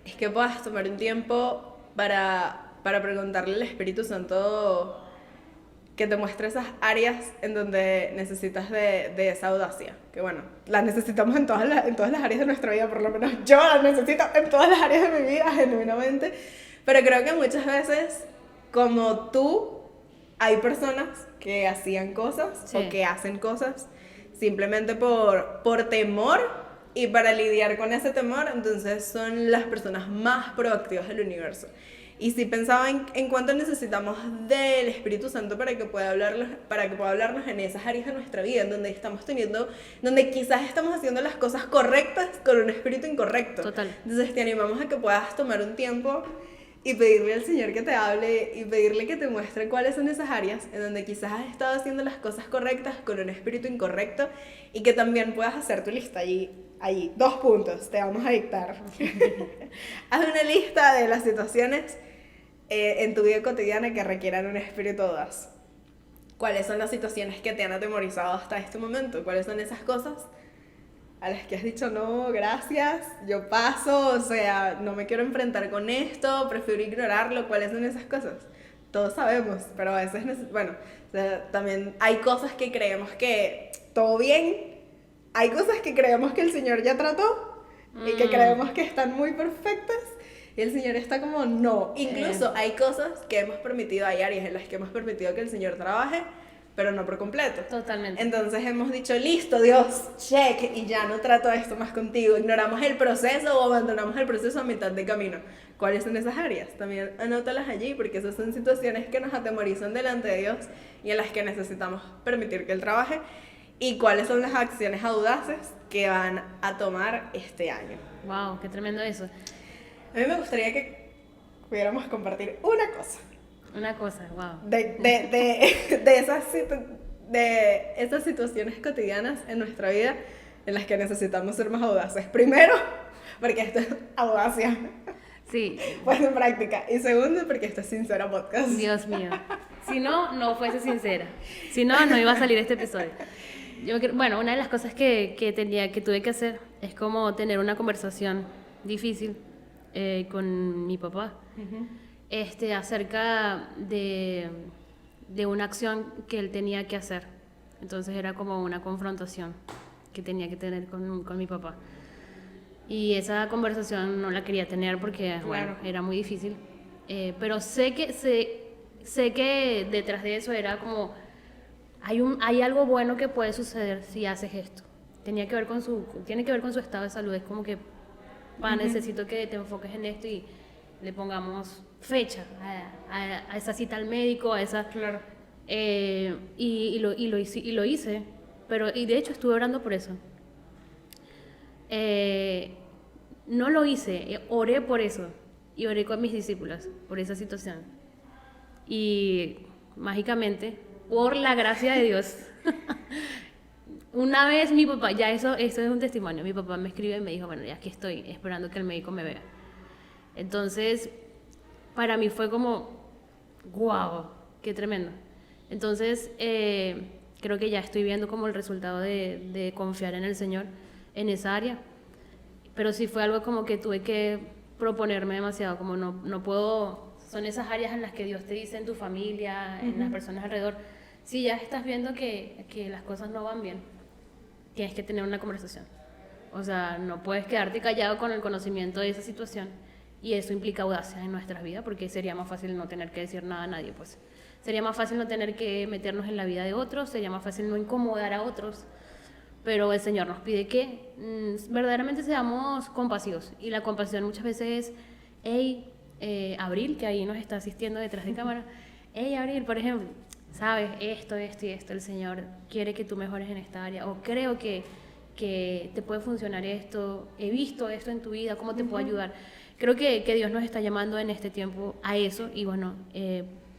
es que puedas tomar un tiempo para preguntarle al Espíritu Santo que te muestre esas áreas en donde necesitas de esa audacia. Que bueno, la necesitamos en todas las áreas de nuestra vida, por lo menos yo la necesito en todas las áreas de mi vida, genuinamente. Pero creo que muchas veces, como tú, hay personas que hacían cosas o que hacen cosas simplemente por temor, y para lidiar con ese temor, entonces son las personas más proactivas del universo. Y si pensaba en cuánto necesitamos del Espíritu Santo para que pueda hablarnos en esas áreas de nuestra vida, en donde quizás estamos haciendo las cosas correctas con un espíritu incorrecto. Total. Entonces te animamos a que puedas tomar un tiempo y pedirle al Señor que te hable y pedirle que te muestre cuáles son esas áreas en donde quizás has estado haciendo las cosas correctas con un espíritu incorrecto, y que también puedas hacer tu lista allí 2 puntos te vamos a dictar. Haz una lista de las situaciones en tu vida cotidiana que requieran un espíritu audaz. ¿Cuáles son las situaciones que te han atemorizado hasta este momento? ¿Cuáles son esas cosas a las que has dicho no, gracias, yo paso, o sea, no me quiero enfrentar con esto, prefiero ignorarlo? ¿Cuáles son esas cosas? Todos sabemos, pero a veces, bueno, o sea, también hay cosas que creemos que todo bien, hay cosas que creemos que el Señor ya trató y que creemos que están muy perfectas, y el Señor está como no. Incluso hay cosas que hemos permitido, hay áreas en las que hemos permitido que el Señor trabaje, pero no por completo. Totalmente. Entonces hemos dicho, listo, Dios, check, y ya no trato esto más contigo. Ignoramos el proceso o abandonamos el proceso a mitad de camino. ¿Cuáles son esas áreas? También anótalas allí, porque esas son situaciones que nos atemorizan delante de Dios y en las que necesitamos permitir que Él trabaje. ¿Y cuáles son las acciones audaces que van a tomar este año? Wow, qué tremendo eso. A mí me gustaría que pudiéramos compartir una cosa. Una cosa, wow. De esas situaciones cotidianas en nuestra vida en las que necesitamos ser más audaces. Primero, porque esto es audacia. Sí. Pues en práctica. Y segundo, porque esto es Sincera Podcast. Dios mío. Si no, no fuese sincera. Si no, no iba a salir este episodio. Bueno, una de las cosas que tuve que hacer es como tener una conversación difícil con mi papá. Acerca de una acción que él tenía que hacer. Entonces era como una confrontación que tenía que tener con mi papá. Y esa conversación no la quería tener porque, bueno, era muy difícil. Pero sé que detrás de eso era como, hay algo bueno que puede suceder si haces esto. Tiene que ver con su estado de salud. Es como que, necesito que te enfoques en esto y le pongamos fecha a esa cita al médico, a esa... Claro. Y lo hice, y de hecho estuve orando por eso. No lo hice, oré por eso, y oré con mis discípulas por esa situación. Y mágicamente, por la gracia de Dios, una vez mi papá, ya eso es un testimonio, mi papá me escribe y me dijo, bueno, ya aquí estoy esperando que el médico me vea. Entonces, para mí fue como, wow, qué tremendo. Entonces, creo que ya estoy viendo como el resultado de confiar en el Señor en esa área. Pero sí fue algo como que tuve que proponerme demasiado, como no puedo, son esas áreas en las que Dios te dice en tu familia, en las personas alrededor, si ya estás viendo que las cosas no van bien, tienes que tener una conversación. O sea, no puedes quedarte callado con el conocimiento de esa situación y eso implica audacia en nuestras vidas, porque sería más fácil no tener que decir nada a nadie, pues. Sería más fácil no tener que meternos en la vida de otros, sería más fácil no incomodar a otros, pero el Señor nos pide que verdaderamente seamos compasivos, y la compasión muchas veces es, hey, Abril, que ahí nos está asistiendo detrás de cámara, hey, Abril, por ejemplo, sabes, esto y esto, el Señor quiere que tú mejores en esta área, o creo que te puede funcionar esto, he visto esto en tu vida, ¿cómo te puedo ayudar? Creo que Dios nos está llamando en este tiempo a eso, y bueno,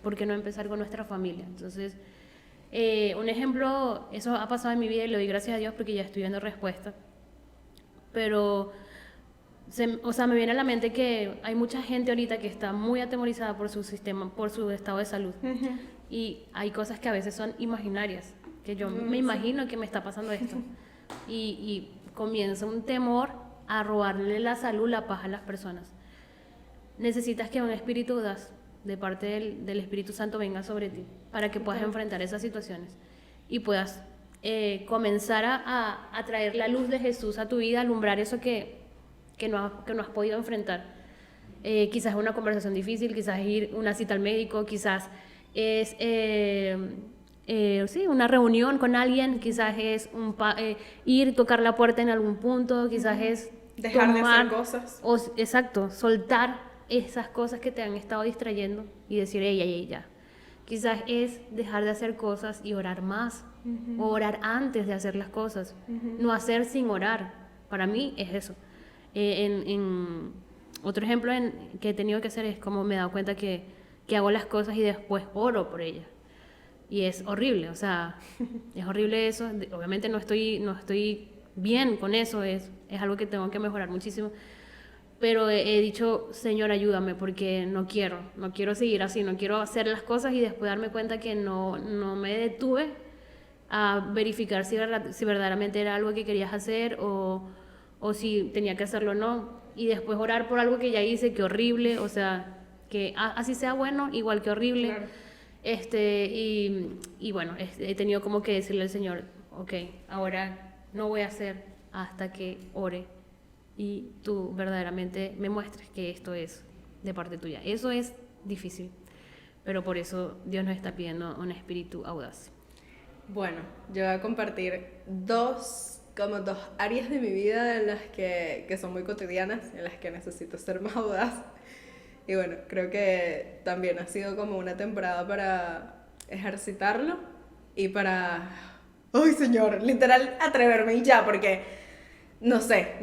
¿por qué no empezar con nuestra familia? Entonces, un ejemplo, eso ha pasado en mi vida y le doy gracias a Dios porque ya estoy viendo respuesta, pero me viene a la mente que hay mucha gente ahorita que está muy atemorizada por su sistema, por su estado de salud, y hay cosas que a veces son imaginarias, que yo me imagino que me está pasando esto, y comienza un temor a robarle la salud, la paz a las personas. Necesitas que un espíritu audaz de parte del Espíritu Santo venga sobre ti para que puedas enfrentar esas situaciones y puedas comenzar a traer la luz de Jesús a tu vida, alumbrar eso que no has podido enfrentar. Quizás es una conversación difícil, quizás es ir a una cita al médico, quizás es sí, una reunión con alguien, quizás es ir, tocar la puerta en algún punto, quizás es dejar de hacer cosas. Exacto, soltar esas cosas que te han estado distrayendo y decir, ey, ya. Quizás es dejar de hacer cosas y orar más, o orar antes de hacer las cosas, no hacer sin orar. Para mí es eso. Otro ejemplo que he tenido que hacer es como me he dado cuenta que hago las cosas y después oro por ellas. Y es horrible, o sea, es horrible eso. Obviamente no estoy bien con eso, es algo que tengo que mejorar muchísimo. Pero he dicho, Señor, ayúdame, porque no quiero seguir así, no quiero hacer las cosas y después darme cuenta que no me detuve a verificar si verdaderamente era algo que querías hacer o si tenía que hacerlo o no. Y después orar por algo que ya hice, que horrible, o sea, que así sea bueno, igual que horrible. Claro. Y bueno, he tenido como que decirle al Señor, ok, ahora no voy a hacer hasta que ore y tú verdaderamente me muestres que esto es de parte tuya. Eso es difícil, pero por eso Dios nos está pidiendo un espíritu audaz. Bueno, yo voy a compartir dos áreas de mi vida en las que son muy cotidianas, en las que necesito ser más audaz. Y bueno, creo que también ha sido como una temporada para ejercitarlo y para, ¡ay, Señor!, literal atreverme y ya, porque no sé,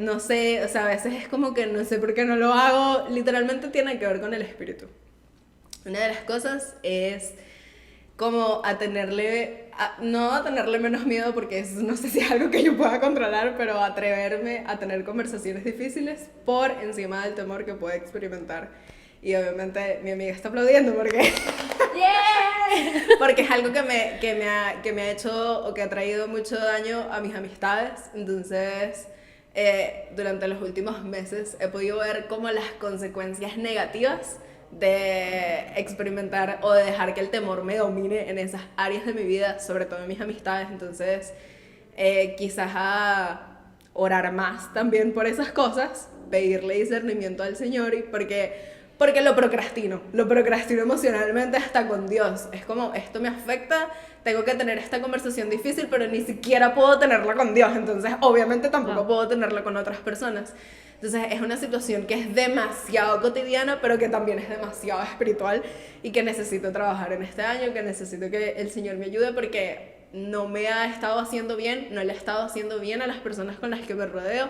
o sea, a veces es como que no sé por qué no lo hago, literalmente tiene que ver con el espíritu. Una de las cosas es como no a tenerle menos miedo, porque eso no sé si es algo que yo pueda controlar, pero atreverme a tener conversaciones difíciles por encima del temor que puedo experimentar. Y obviamente mi amiga está aplaudiendo porque porque es algo que me ha hecho o que ha traído mucho daño a mis amistades. Entonces durante los últimos meses he podido ver como las consecuencias negativas de experimentar o de dejar que el temor me domine en esas áreas de mi vida, sobre todo en mis amistades. Entonces quizás a orar más también por esas cosas, pedirle discernimiento al Señor, y porque lo procrastino emocionalmente hasta con Dios. Es como, esto me afecta, tengo que tener esta conversación difícil, pero ni siquiera puedo tenerla con Dios, entonces obviamente tampoco puedo tenerla con otras personas. Entonces es una situación que es demasiado cotidiana, pero que también es demasiado espiritual y que necesito trabajar en este año, que necesito que el Señor me ayude, porque no me ha estado haciendo bien, no le he estado haciendo bien a las personas con las que me rodeo.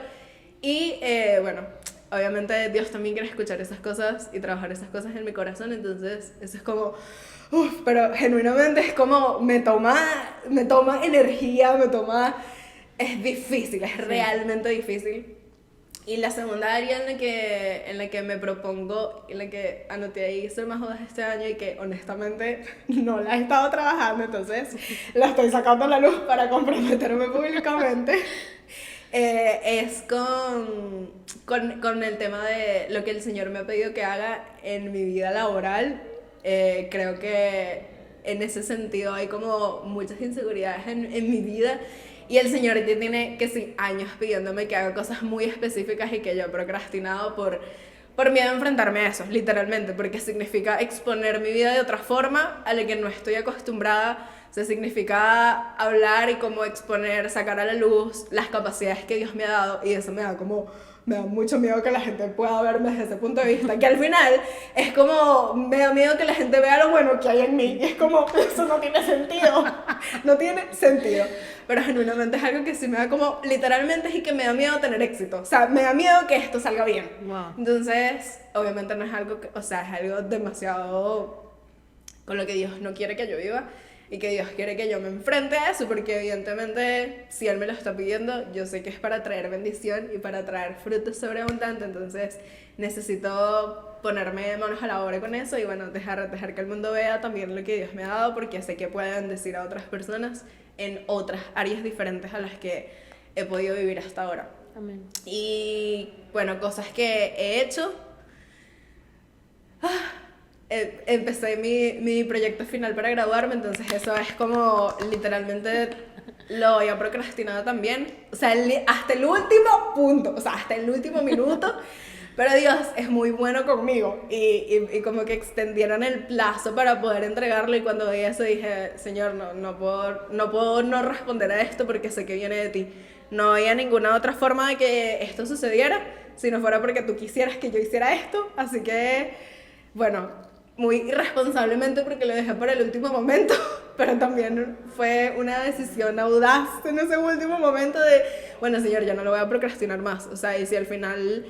Y bueno, obviamente Dios también quiere escuchar esas cosas y trabajar esas cosas en mi corazón. Entonces eso es como, pero genuinamente es como me toma energía, es difícil, es realmente difícil. Y la segunda área en la que me propongo, en la que anoté ahí ser más audaz este año y que honestamente no la he estado trabajando, entonces la estoy sacando a la luz para comprometerme públicamente, es con el tema de lo que el Señor me ha pedido que haga en mi vida laboral. Creo que en ese sentido hay como muchas inseguridades en mi vida. Y el Señor ya tiene, que sí, años pidiéndome que haga cosas muy específicas y que yo he procrastinado por por miedo a enfrentarme a eso, literalmente, porque significa exponer mi vida de otra forma a la que no estoy acostumbrada. O sea, significa hablar y como exponer, sacar a la luz las capacidades que Dios me ha dado, y eso me da mucho miedo que la gente pueda verme desde ese punto de vista, que al final es como, me da miedo que la gente vea lo bueno que hay en mí, y es como, eso no tiene sentido, no tiene sentido, pero genuinamente es algo que sí me da como, literalmente es y que me da miedo tener éxito, o sea, me da miedo que esto salga bien. Wow. Entonces, obviamente no es algo que, o sea, es algo demasiado con lo que Dios no quiere que yo viva, y que Dios quiere que yo me enfrente a eso, porque evidentemente si Él me lo está pidiendo, yo sé que es para traer bendición y para traer frutos sobreabundantes, entonces necesito ponerme manos a la obra con eso y bueno, dejar que el mundo vea también lo que Dios me ha dado, porque sé que pueden decir a otras personas en otras áreas diferentes a las que he podido vivir hasta ahora. Amén. Y bueno, cosas que he hecho. Empecé mi proyecto final para graduarme, entonces eso es como literalmente lo había procrastinado también, o sea, hasta el último punto, o sea, hasta el último minuto, pero Dios es muy bueno conmigo y como que extendieron el plazo para poder entregarlo, y cuando veía eso dije, Señor, no puedo no responder a esto porque sé que viene de ti. No había ninguna otra forma de que esto sucediera si no fuera porque tú quisieras que yo hiciera esto, así que bueno, muy irresponsablemente porque lo dejé para el último momento, pero también fue una decisión audaz en ese último momento de, bueno, Señor, ya no lo voy a procrastinar más, o sea, y si al final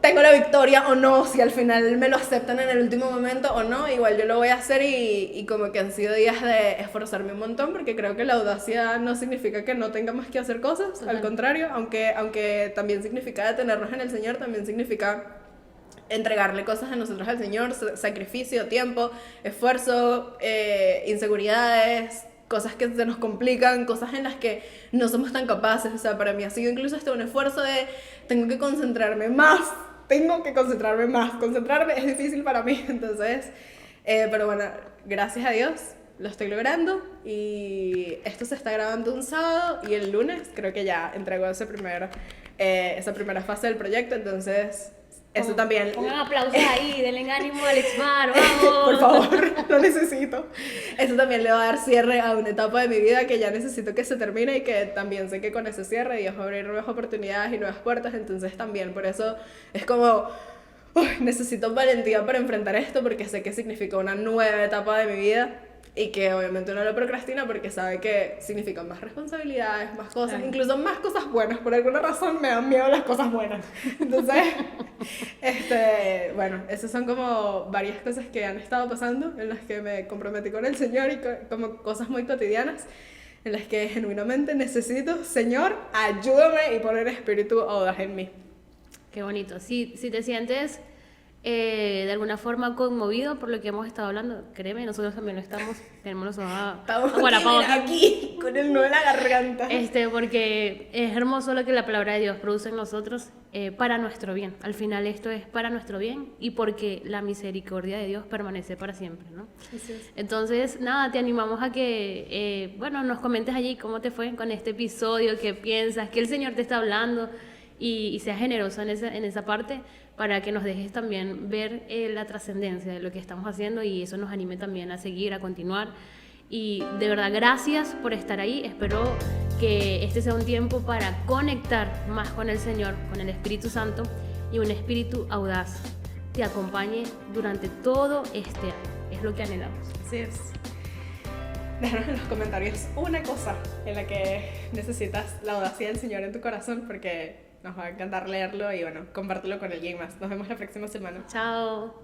tengo la victoria o no, si al final me lo aceptan en el último momento o no, igual yo lo voy a hacer, y como que han sido días de esforzarme un montón, porque creo que la audacia no significa que no tengamos que hacer cosas, al contrario, aunque también significa detenernos en el Señor, también significa entregarle cosas a nosotros al Señor, sacrificio, tiempo, esfuerzo, inseguridades, cosas que se nos complican, cosas en las que no somos tan capaces. O sea, para mí ha sido incluso un esfuerzo de tengo que concentrarme más, concentrarme es difícil para mí, entonces, pero bueno, gracias a Dios lo estoy logrando, y esto se está grabando un sábado y el lunes creo que ya entregó esa primera fase del proyecto, entonces eso también. Pongan aplausos ahí, denle ánimo a Alex Mar, vamos. Por favor, lo necesito. Eso también le va a dar cierre a una etapa de mi vida que ya necesito que se termine, y que también sé que con ese cierre Dios va a abrir nuevas oportunidades y nuevas puertas, entonces también por eso es como, necesito valentía para enfrentar esto, porque sé que significa una nueva etapa de mi vida. Y que obviamente uno lo procrastina porque sabe que significan más responsabilidades, más cosas, incluso más cosas buenas. Por alguna razón me dan miedo las cosas buenas. Entonces, bueno, esas son como varias cosas que han estado pasando, en las que me comprometí con el Señor, y como cosas muy cotidianas, en las que genuinamente necesito, Señor, ayúdame y poner espíritu audaz en mí. Qué bonito. Si te sientes de alguna forma conmovido por lo que hemos estado hablando, créeme, nosotros también lo estamos, tenemos los ojos aquí con el nudo en la garganta, porque es hermoso lo que la palabra de Dios produce en nosotros, para nuestro bien. Al final esto es para nuestro bien, y porque la misericordia de Dios permanece para siempre, ¿no? Entonces, nada, te animamos a que nos comentes allí cómo te fue con este episodio, qué piensas, qué el Señor te está hablando, y seas generoso en esa parte, para que nos dejes también ver la trascendencia de lo que estamos haciendo, y eso nos anime también a seguir, a continuar. Y de verdad, gracias por estar ahí. Espero que este sea un tiempo para conectar más con el Señor, con el Espíritu Santo, y un espíritu audaz te acompañe durante todo este año. Es lo que anhelamos. Así es. Déjanos en los comentarios una cosa en la que necesitas la audacia del Señor en tu corazón, porque nos va a encantar leerlo, y bueno, compártelo con alguien más. Nos vemos la próxima semana. Chao.